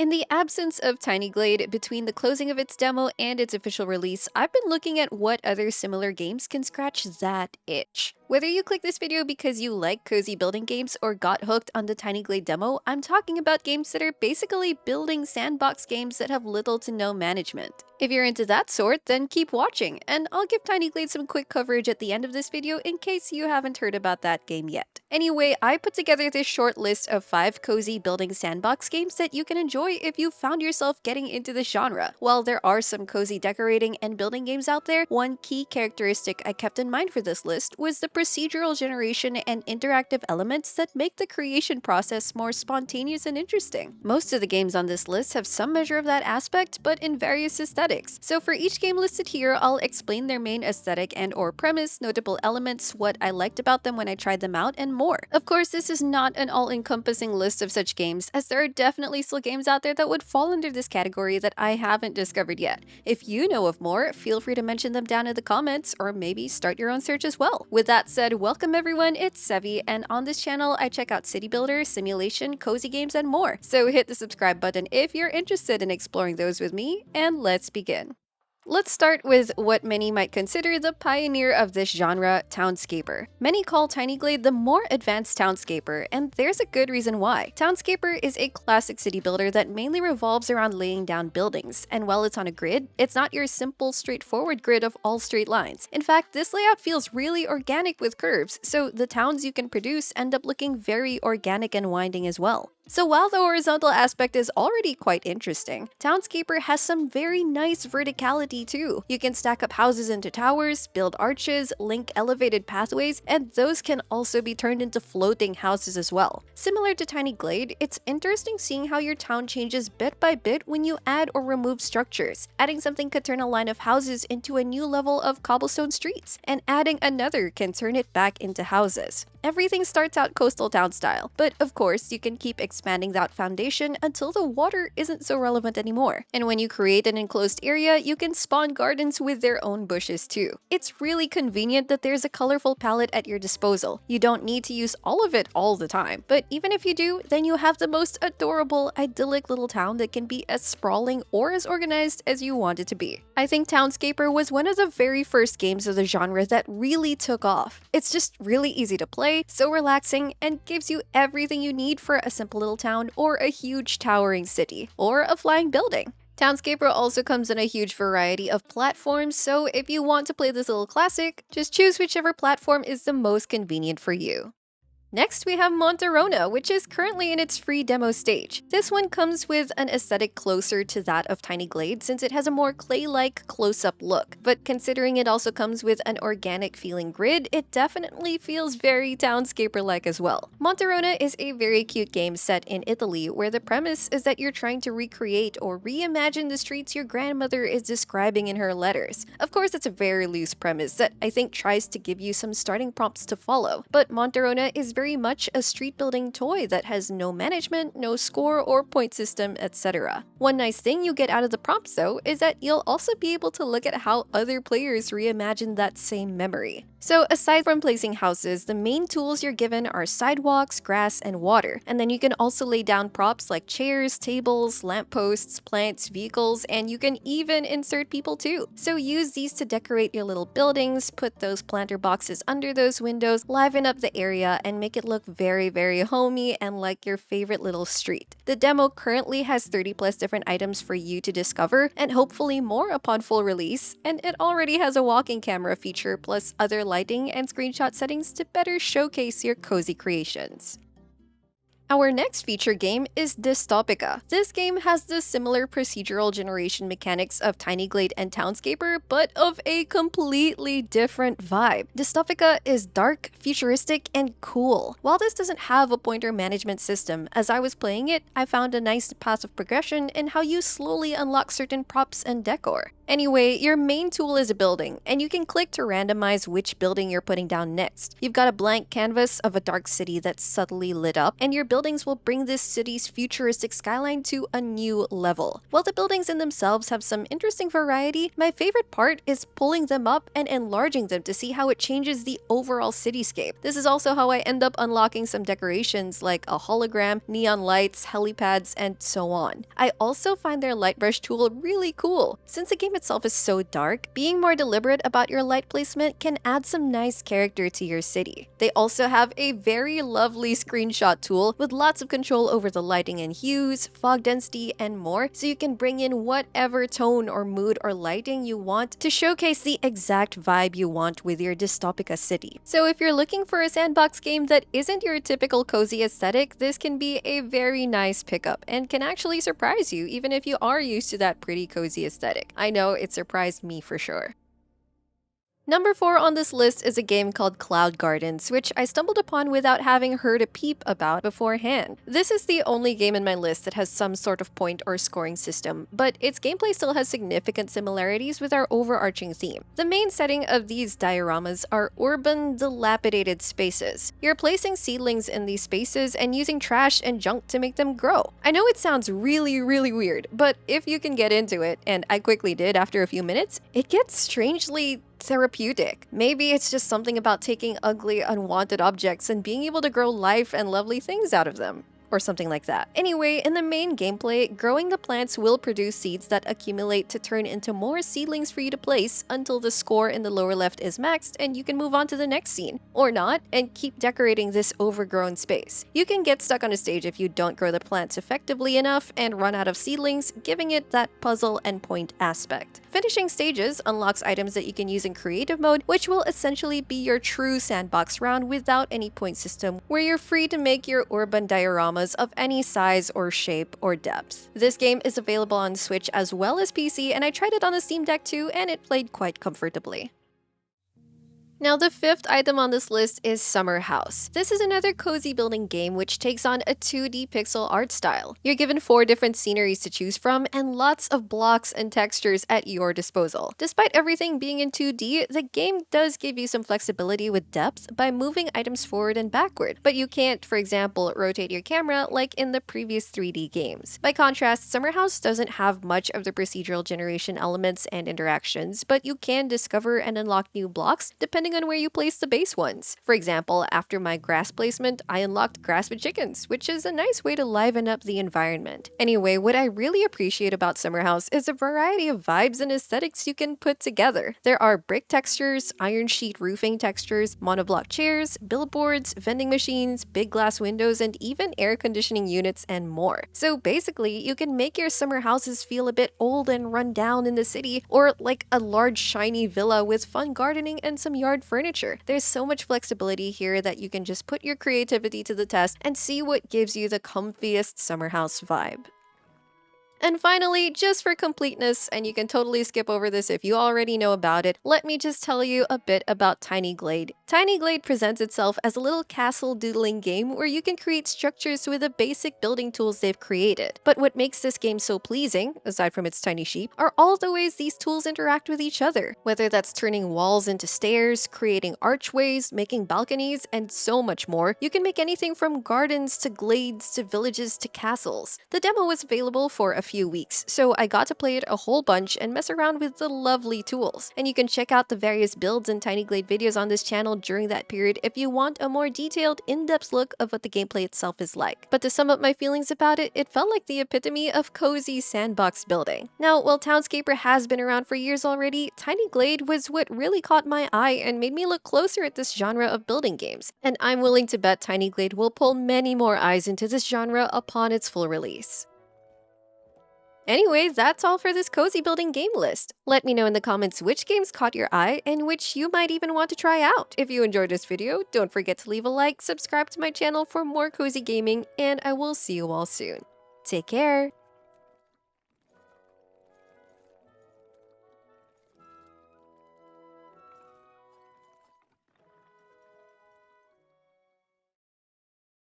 In the absence of Tiny Glade, between the closing of its demo and its official release, I've been looking at what other similar games can scratch that itch. Whether you click this video because you like cozy building games or got hooked on the Tiny Glade demo, I'm talking about games that are basically building sandbox games that have little to no management. If you're into that sort, then keep watching, and I'll give Tiny Glade some quick coverage at the end of this video in case you haven't heard about that game yet. Anyway, I put together this short list of 5 cozy building sandbox games that you can enjoy if you found yourself getting into the genre. While there are some cozy decorating and building games out there, one key characteristic I kept in mind for this list was the procedural generation and interactive elements that make the creation process more spontaneous and interesting. Most of the games on this list have some measure of that aspect, but in various aesthetics. So for each game listed here, I'll explain their main aesthetic and/or premise, notable elements, what I liked about them when I tried them out, and more. Of course, this is not an all-encompassing list of such games, as there are definitely still games out there that would fall under this category that I haven't discovered yet. If you know of more, feel free to mention them down in the comments, or maybe start your own search as well. With that said, welcome everyone, it's Sevy, and on this channel I check out city builder, simulation, cozy games, and more. So hit the subscribe button if you're interested in exploring those with me, and let's begin. Let's start with what many might consider the pioneer of this genre, Townscaper. Many call Tiny Glade the more advanced Townscaper, and there's a good reason why. Townscaper is a classic city builder that mainly revolves around laying down buildings, and while it's on a grid, it's not your simple, straightforward grid of all straight lines. In fact, this layout feels really organic with curves, so the towns you can produce end up looking very organic and winding as well. So while the horizontal aspect is already quite interesting, Townscaper has some very nice verticality too. You can stack up houses into towers, build arches, link elevated pathways, and those can also be turned into floating houses as well. Similar to Tiny Glade, it's interesting seeing how your town changes bit by bit when you add or remove structures. Adding something could turn a line of houses into a new level of cobblestone streets, and adding another can turn it back into houses. Everything starts out coastal town style, but of course you can keep expanding that foundation until the water isn't so relevant anymore. And when you create an enclosed area, you can spawn gardens with their own bushes too. It's really convenient that there's a colorful palette at your disposal. You don't need to use all of it all the time, but even if you do, then you have the most adorable, idyllic little town that can be as sprawling or as organized as you want it to be. I think Townscaper was one of the very first games of the genre that really took off. It's just really easy to play, so relaxing, and gives you everything you need for a simple little town or a huge towering city or a flying building. Townscaper also comes in a huge variety of platforms, so if you want to play this little classic, just choose whichever platform is the most convenient for you. Next, we have Monterona, which is currently in its free demo stage. This one comes with an aesthetic closer to that of Tiny Glade since it has a more clay-like close-up look. But considering it also comes with an organic feeling grid, it definitely feels very Townscaper-like as well. Monterona is a very cute game set in Italy where the premise is that you're trying to recreate or reimagine the streets your grandmother is describing in her letters. Of course, it's a very loose premise that I think tries to give you some starting prompts to follow, but Monterona is very much a street building toy that has no management, no score or point system, etc. One nice thing you get out of the prompts though is that you'll also be able to look at how other players reimagine that same memory. So aside from placing houses, the main tools you're given are sidewalks, grass, and water, and then you can also lay down props like chairs, tables, lampposts, plants, vehicles, and you can even insert people too. So use these to decorate your little buildings, put those planter boxes under those windows, liven up the area, and make it look very, very homey and like your favorite little street. The demo currently has 30+ different items for you to discover, and hopefully more upon full release, and it already has a walking camera feature plus other lighting and screenshot settings to better showcase your cozy creations. Our next feature game is Dystopika. This game has the similar procedural generation mechanics of Tiny Glade and Townscaper, but of a completely different vibe. Dystopika is dark, futuristic, and cool. While this doesn't have a pointer management system, as I was playing it, I found a nice path of progression in how you slowly unlock certain props and decor. Anyway, your main tool is a building, and you can click to randomize which building you're putting down next. You've got a blank canvas of a dark city that's subtly lit up, and your buildings will bring this city's futuristic skyline to a new level. While the buildings in themselves have some interesting variety, my favorite part is pulling them up and enlarging them to see how it changes the overall cityscape. This is also how I end up unlocking some decorations like a hologram, neon lights, helipads, and so on. I also find their light brush tool really cool. Since the game itself is so dark, being more deliberate about your light placement can add some nice character to your city. They also have a very lovely screenshot tool with lots of control over the lighting and hues, fog density, and more, so you can bring in whatever tone or mood or lighting you want to showcase the exact vibe you want with your Dystopika city. So if you're looking for a sandbox game that isn't your typical cozy aesthetic, this can be a very nice pickup and can actually surprise you even if you are used to that pretty cozy aesthetic. I know it surprised me for sure. Number 4 on this list is a game called Cloud Gardens, which I stumbled upon without having heard a peep about beforehand. This is the only game in my list that has some sort of point or scoring system, but its gameplay still has significant similarities with our overarching theme. The main setting of these dioramas are urban, dilapidated spaces. You're placing seedlings in these spaces and using trash and junk to make them grow. I know it sounds really weird, but if you can get into it, and I quickly did after a few minutes, it gets strangely therapeutic. Maybe it's just something about taking ugly, unwanted objects and being able to grow life and lovely things out of them, or something like that. Anyway, in the main gameplay, growing the plants will produce seeds that accumulate to turn into more seedlings for you to place until the score in the lower left is maxed and you can move on to the next scene, or not, and keep decorating this overgrown space. You can get stuck on a stage if you don't grow the plants effectively enough and run out of seedlings, giving it that puzzle and point aspect. Finishing stages unlocks items that you can use in creative mode, which will essentially be your true sandbox round without any point system, where you're free to make your urban dioramas of any size or shape or depth. This game is available on Switch as well as PC, and I tried it on the Steam Deck too, and it played quite comfortably. Now, the 5th item on this list is Summerhouse. This is another cozy building game which takes on a 2D pixel art style. You're given 4 different sceneries to choose from and lots of blocks and textures at your disposal. Despite everything being in 2D, the game does give you some flexibility with depth by moving items forward and backward, but you can't, for example, rotate your camera like in the previous 3D games. By contrast, Summerhouse doesn't have much of the procedural generation elements and interactions, but you can discover and unlock new blocks depending on where you place the base ones. For example, after my grass placement, I unlocked grass with chickens, which is a nice way to liven up the environment. Anyway, what I really appreciate about Summerhouse is a variety of vibes and aesthetics you can put together. There are brick textures, iron sheet roofing textures, monoblock chairs, billboards, vending machines, big glass windows, and even air conditioning units and more. So basically, you can make your summer houses feel a bit old and run down in the city, or like a large shiny villa with fun gardening and some yard furniture. There's so much flexibility here that you can just put your creativity to the test and see what gives you the comfiest summer house vibe. And finally, just for completeness, and you can totally skip over this if you already know about it, let me just tell you a bit about Tiny Glade. Tiny Glade presents itself as a little castle doodling game where you can create structures with the basic building tools they've created. But what makes this game so pleasing, aside from its tiny sheep, are all the ways these tools interact with each other. Whether that's turning walls into stairs, creating archways, making balconies, and so much more, you can make anything from gardens to glades to villages to castles. The demo was available for a few weeks, so I got to play it a whole bunch and mess around with the lovely tools. And you can check out the various builds and Tiny Glade videos on this channel during that period if you want a more detailed, in-depth look of what the gameplay itself is like. But to sum up my feelings about it, it felt like the epitome of cozy sandbox building. Now, while Townscaper has been around for years already, Tiny Glade was what really caught my eye and made me look closer at this genre of building games. And I'm willing to bet Tiny Glade will pull many more eyes into this genre upon its full release. Anyway, that's all for this cozy building game list. Let me know in the comments which games caught your eye and which you might even want to try out. If you enjoyed this video, don't forget to leave a like, subscribe to my channel for more cozy gaming, and I will see you all soon. Take care!